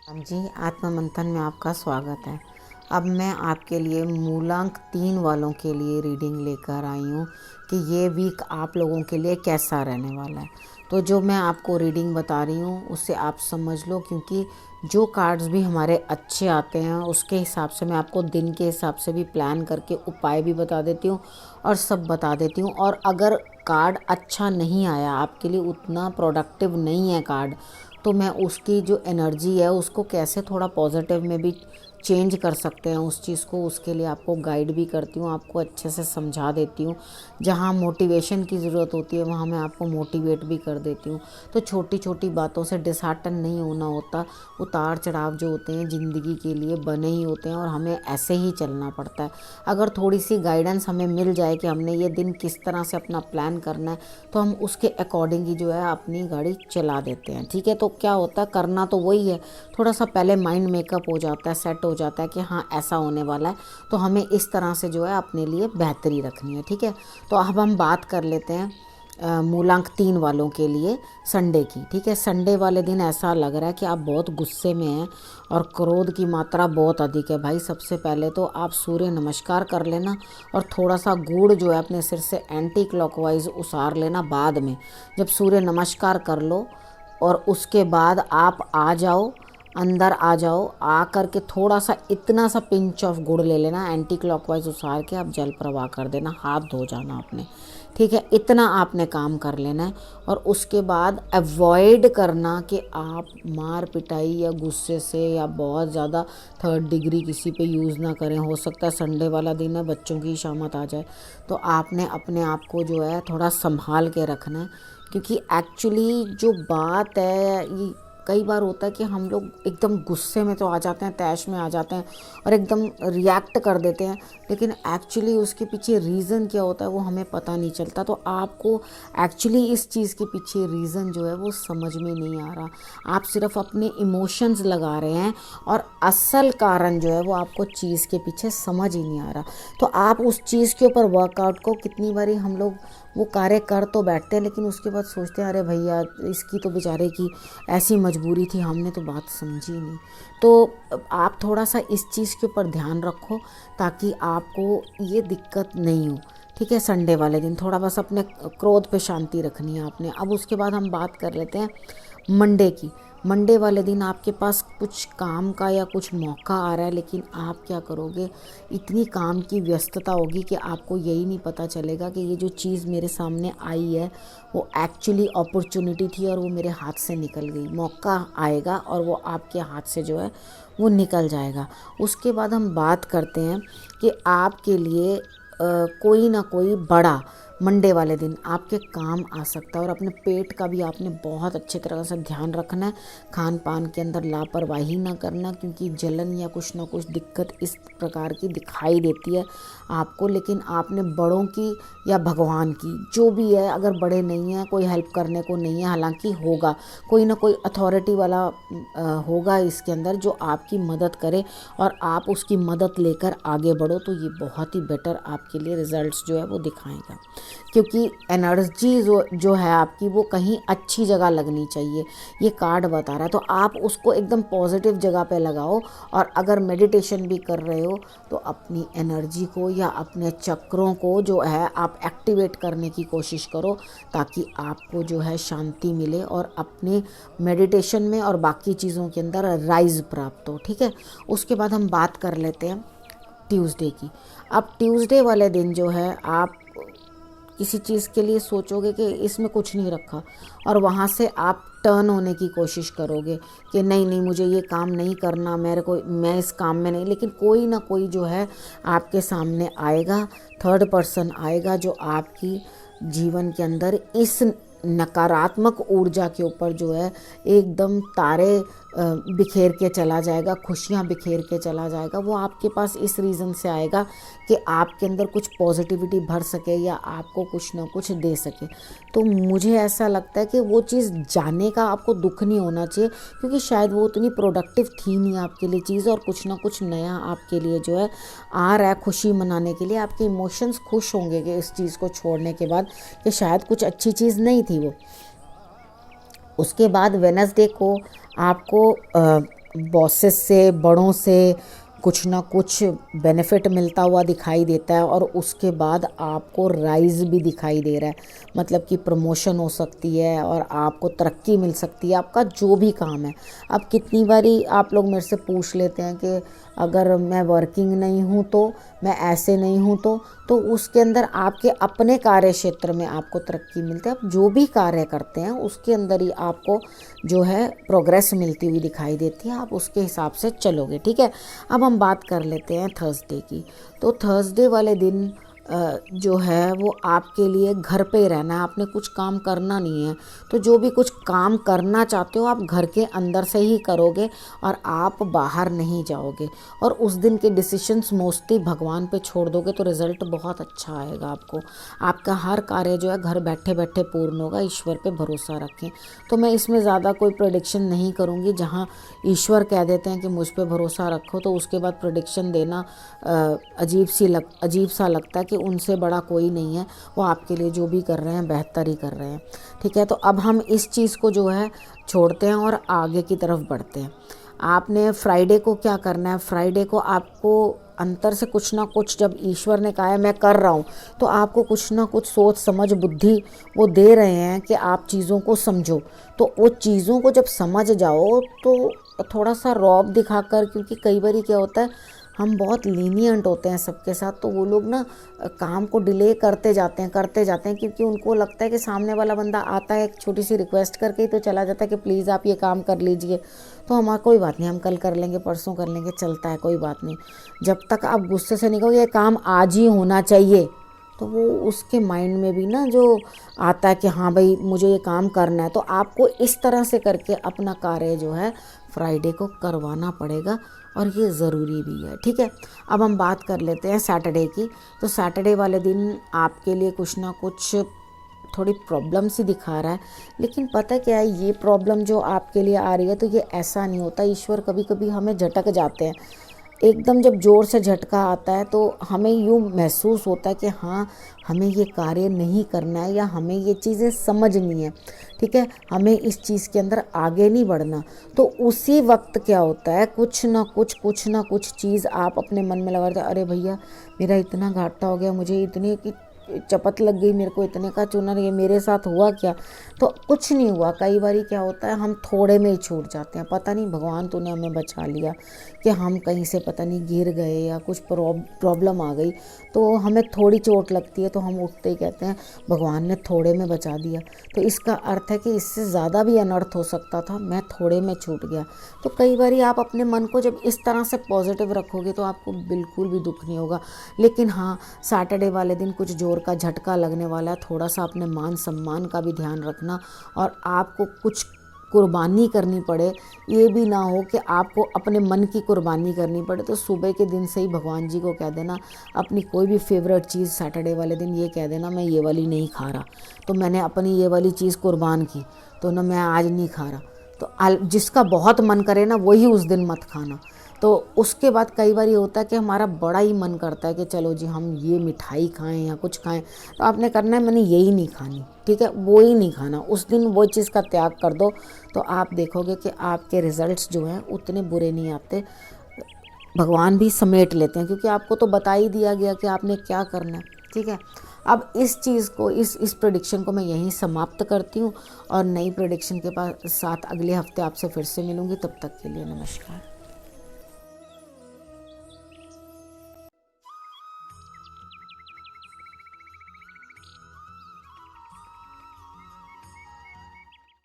हाँ जी, आत्ममंथन में आपका स्वागत है। अब मैं आपके लिए मूलांक 3 वालों के लिए रीडिंग लेकर आई हूँ कि ये वीक आप लोगों के लिए कैसा रहने वाला है। तो जो मैं आपको रीडिंग बता रही हूँ उससे आप समझ लो, क्योंकि जो कार्ड्स भी हमारे अच्छे आते हैं उसके हिसाब से मैं आपको दिन के हिसाब से भी प्लान करके उपाय भी बता देती हूँ और सब बता देती हूँ। और अगर कार्ड अच्छा नहीं आया आपके लिए, उतना प्रोडक्टिव नहीं है कार्ड, तो मैं उसकी जो एनर्जी है उसको कैसे थोड़ा पॉजिटिव में भी चेंज कर सकते हैं उस चीज़ को, उसके लिए आपको गाइड भी करती हूँ, आपको अच्छे से समझा देती हूँ। जहाँ मोटिवेशन की ज़रूरत होती है वहाँ मैं आपको मोटिवेट भी कर देती हूँ। तो छोटी छोटी बातों से डिसहार्टन नहीं होना होता। उतार चढ़ाव जो होते हैं ज़िंदगी के लिए बने ही होते हैं और हमें ऐसे ही चलना पड़ता है। अगर थोड़ी सी गाइडेंस हमें मिल जाए कि हमने ये दिन किस तरह से अपना प्लान करना है, तो हम उसके अकॉर्डिंग ही जो है अपनी गाड़ी चला देते हैं। ठीक है, तो क्या होता है, करना तो वही है, थोड़ा सा पहले माइंड मेकअप हो जाता है, सेट हो जाता है कि हाँ ऐसा होने वाला है, तो हमें इस तरह से जो है अपने लिए बेहतरी रखनी है। ठीक है, तो अब हम बात कर लेते हैं मूलांक 3 वालों के लिए संडे की। ठीक है, संडे वाले दिन ऐसा लग रहा है कि आप बहुत गुस्से में हैं और क्रोध की मात्रा बहुत अधिक है। भाई सबसे पहले तो आप सूर्य नमस्कार कर लेना और थोड़ा सा गुड़ जो है अपने सिर से एंटी क्लॉकवाइज उसार लेना। बाद में जब सूर्य नमस्कार कर लो और उसके बाद आप आ जाओ, अंदर आ जाओ, आ कर के थोड़ा सा इतना सा पिंच ऑफ गुड़ ले लेना, एंटी क्लॉकवाइज उसार के आप जल प्रवाह कर देना, हाथ धो जाना अपने। ठीक है, इतना आपने काम कर लेना है। और उसके बाद अवॉइड करना कि आप मार पिटाई या गुस्से से या बहुत ज़्यादा 3rd डिग्री किसी पे यूज़ ना करें। हो सकता है संडे वाला दिन है, बच्चों की शामत आ जाए, तो आपने अपने आप को जो है थोड़ा संभाल के रखना है। क्योंकि एक्चुअली जो बात है, ये कई बार होता है कि हम लोग एकदम गुस्से में तो आ जाते हैं, तैश में आ जाते हैं और एकदम रिएक्ट कर देते हैं, लेकिन एक्चुअली उसके पीछे रीज़न क्या होता है वो हमें पता नहीं चलता। तो आपको एक्चुअली इस चीज़ के पीछे रीज़न जो है वो समझ में नहीं आ रहा। आप सिर्फ अपने इमोशंस लगा रहे हैं और असल कारण जो है वो आपको चीज़ के पीछे समझ ही नहीं आ रहा। तो आप उस चीज़ के ऊपर वर्कआउट को, कितनी बारी हम लोग वो कार्य कर तो बैठते हैं लेकिन उसके बाद सोचते हैं अरे भैया इसकी तो बेचारे की ऐसी मजबूरी थी, हमने तो बात समझी नहीं। तो आप थोड़ा सा इस चीज़ के ऊपर ध्यान रखो ताकि आपको ये दिक्कत नहीं हो। ठीक है, संडे वाले दिन थोड़ा बस अपने क्रोध पे शांति रखनी है आपने। अब उसके बाद हम बात कर लेते हैं मंडे की। मंडे वाले दिन आपके पास कुछ काम का या कुछ मौका आ रहा है, लेकिन आप क्या करोगे, इतनी काम की व्यस्तता होगी कि आपको यही नहीं पता चलेगा कि ये जो चीज़ मेरे सामने आई है वो एक्चुअली अपॉर्चुनिटी थी और वो मेरे हाथ से निकल गई। मौका आएगा और वो आपके हाथ से जो है वो निकल जाएगा। उसके बाद हम बात करते हैं कि आपके लिए कोई ना कोई बड़ा मंडे वाले दिन आपके काम आ सकता है। और अपने पेट का भी आपने बहुत अच्छी तरह से ध्यान रखना है, खान पान के अंदर लापरवाही ना करना, क्योंकि जलन या कुछ ना कुछ दिक्कत इस प्रकार की दिखाई देती है आपको। लेकिन आपने बड़ों की या भगवान की जो भी है, अगर बड़े नहीं हैं, कोई हेल्प करने को नहीं है, हालांकि होगा कोई ना कोई अथॉरिटी वाला होगा इसके अंदर जो आपकी मदद करे और आप उसकी मदद लेकर आगे बढ़ो, तो ये बहुत ही बेटर आपके लिए रिजल्ट्स जो है वो दिखाएगा। क्योंकि एनर्जी जो है आपकी वो कहीं अच्छी जगह लगनी चाहिए, ये कार्ड बता रहा है। तो आप उसको एकदम पॉजिटिव जगह पे लगाओ। और अगर मेडिटेशन भी कर रहे हो तो अपनी एनर्जी को या अपने चक्रों को जो है आप एक्टिवेट करने की कोशिश करो, ताकि आपको जो है शांति मिले और अपने मेडिटेशन में और बाकी चीज़ों के अंदर राइज प्राप्त हो। ठीक है, उसके बाद हम बात कर लेते हैं ट्यूसडे की। अब ट्यूसडे वाले दिन जो है आप किसी चीज़ के लिए सोचोगे कि इसमें कुछ नहीं रखा, और वहाँ से आप टर्न होने की कोशिश करोगे कि नहीं नहीं मुझे ये काम नहीं करना, मैं इस काम में नहीं। लेकिन कोई ना कोई जो है आपके सामने आएगा, 3rd पर्सन आएगा जो आपकी जीवन के अंदर इस नकारात्मक ऊर्जा के ऊपर जो है एकदम तारे बिखेर के चला जाएगा, खुशियाँ बिखेर के चला जाएगा। वो आपके पास इस रीज़न से आएगा कि आपके अंदर कुछ पॉजिटिविटी भर सके या आपको कुछ ना कुछ दे सके। तो मुझे ऐसा लगता है कि वो चीज़ जाने का आपको दुख नहीं होना चाहिए, क्योंकि शायद वो उतनी प्रोडक्टिव थी नहीं आपके लिए चीज़, और कुछ ना कुछ नया आपके लिए जो है आ रहा है खुशी मनाने के लिए। आपके इमोशंस खुश होंगे कि इस चीज़ को छोड़ने के बाद कि शायद कुछ अच्छी चीज़ नहीं थी वो। उसके बाद वेडनेसडे को आपको बॉसेस से, बड़ों से कुछ ना कुछ बेनिफिट मिलता हुआ दिखाई देता है, और उसके बाद आपको राइज़ भी दिखाई दे रहा है, मतलब कि प्रमोशन हो सकती है और आपको तरक्की मिल सकती है, आपका जो भी काम है। अब कितनी बारी आप लोग मेरे से पूछ लेते हैं कि अगर मैं वर्किंग नहीं हूँ तो, मैं ऐसे नहीं हूँ तो उसके अंदर आपके अपने कार्य क्षेत्र में आपको तरक्की मिलती है। आप जो भी कार्य करते हैं उसके अंदर ही आपको जो है प्रोग्रेस मिलती हुई दिखाई देती है, आप उसके हिसाब से चलोगे, ठीक है। अब हम बात कर लेते हैं थर्सडे की। तो थर्सडे वाले दिन जो है वो आपके लिए घर पे ही रहना है, आपने कुछ काम करना नहीं है। तो जो भी कुछ काम करना चाहते हो आप घर के अंदर से ही करोगे और आप बाहर नहीं जाओगे, और उस दिन के डिसीशंस मोस्टली भगवान पे छोड़ दोगे तो रिज़ल्ट बहुत अच्छा आएगा आपको। आपका हर कार्य जो है घर बैठे बैठे पूर्ण होगा, ईश्वर पे भरोसा रखें। तो मैं इसमें ज़्यादा कोई प्रेडिक्शन नहीं करूँगी। जहाँ ईश्वर कह देते हैं कि मुझ पे भरोसा रखो, तो उसके बाद प्रेडिक्शन देना अजीब सा लगता है कि उनसे बड़ा कोई नहीं है, वो आपके लिए जो भी कर रहे हैं बेहतर ही कर रहे हैं, ठीक है। तो अब हम इस चीज़ को जो है छोड़ते हैं और आगे की तरफ बढ़ते हैं। आपने फ्राइडे को क्या करना है, फ्राइडे को आपको अंतर से कुछ ना कुछ, जब ईश्वर ने कहा है मैं कर रहा हूँ, तो आपको कुछ ना कुछ सोच समझ बुद्धि वो दे रहे हैं कि आप चीज़ों को समझो। तो वो चीज़ों को जब समझ जाओ तो थोड़ा सा रौब दिखाकर, क्योंकि कई बार क्या होता है हम बहुत लीनियंट होते हैं सबके साथ, तो वो लोग ना काम को डिले करते जाते हैं, क्योंकि उनको लगता है कि सामने वाला बंदा आता है एक छोटी सी रिक्वेस्ट करके ही तो चला जाता है कि प्लीज़ आप ये काम कर लीजिए, तो हमारा कोई बात नहीं, हम कल कर लेंगे, परसों कर लेंगे, चलता है, कोई बात नहीं। जब तक आप गुस्से से नहीं कहो ये काम आज ही होना चाहिए, तो वो उसके माइंड में भी ना जो आता है कि हाँ भाई मुझे ये काम करना है, तो आपको इस तरह से करके अपना कार्य जो है फ्राइडे को करवाना पड़ेगा, और ये ज़रूरी भी है, ठीक है। अब हम बात कर लेते हैं सैटरडे की। तो सैटरडे वाले दिन आपके लिए कुछ ना कुछ थोड़ी प्रॉब्लम सी दिखा रहा है, लेकिन पता क्या है, ये प्रॉब्लम जो आपके लिए आ रही है तो ये ऐसा नहीं होता। ईश्वर कभी कभी हमें झटक जाते हैं, एकदम जब ज़ोर से झटका आता है तो हमें यूँ महसूस होता है कि हाँ हमें ये कार्य नहीं करना है, या हमें ये चीज़ें समझनी है, ठीक है, हमें इस चीज़ के अंदर आगे नहीं बढ़ना। तो उसी वक्त क्या होता है, कुछ ना कुछ चीज़ आप अपने मन में लगा देते हैं, अरे भैया मेरा इतना घाटा हो गया, मुझे इतने की चपत लग गई, मेरे को इतने का चुनर, ये मेरे साथ हुआ क्या। तो कुछ नहीं हुआ। कई बार क्या होता है हम थोड़े में ही छूट जाते हैं, पता नहीं भगवान तूने हमें बचा लिया कि हम कहीं से पता नहीं गिर गए या कुछ प्रॉब्लम आ गई, तो हमें थोड़ी चोट लगती है तो हम उठते ही कहते हैं भगवान ने थोड़े में बचा दिया। तो इसका अर्थ है कि इससे ज़्यादा भी अनर्थ हो सकता था, मैं थोड़े में छूट गया। तो कई बार आप अपने मन को जब इस तरह से पॉजिटिव रखोगे तो आपको बिल्कुल भी दुख नहीं होगा। लेकिन हाँ, सैटरडे वाले दिन कुछ जोर का झटका लगने वाला है, थोड़ा सा अपने मान सम्मान का भी ध्यान रखना, और आपको कुछ कुर्बानी करनी पड़े, ये भी ना हो कि आपको अपने मन की कुर्बानी करनी पड़े। तो सुबह के दिन से ही भगवान जी को कह देना, अपनी कोई भी फेवरेट चीज़ सैटरडे वाले दिन ये कह देना मैं ये वाली नहीं खा रहा, तो मैंने अपनी ये वाली चीज़ कुर्बान की, तो ना मैं आज नहीं खा रहा। तो जिसका बहुत मन करे ना वही उस दिन मत खाना। तो उसके बाद कई बार ये होता है कि हमारा बड़ा ही मन करता है कि चलो जी हम ये मिठाई खाएं या कुछ खाएं, तो आपने करना है मैंने यही नहीं खानी, ठीक है, वो ही नहीं खाना, उस दिन वो चीज़ का त्याग कर दो। तो आप देखोगे कि आपके रिज़ल्ट्स जो हैं उतने बुरे नहीं आते, भगवान भी समेट लेते हैं, क्योंकि आपको तो बता ही दिया गया कि आपने क्या करना है, ठीक है। अब इस चीज़ को, इस प्रेडिक्शन को मैं यहीं समाप्त करती हूँ, और नई प्रेडिक्शन के साथ अगले हफ्ते आपसे फिर से मिलूँगी। तब तक के लिए नमस्कार।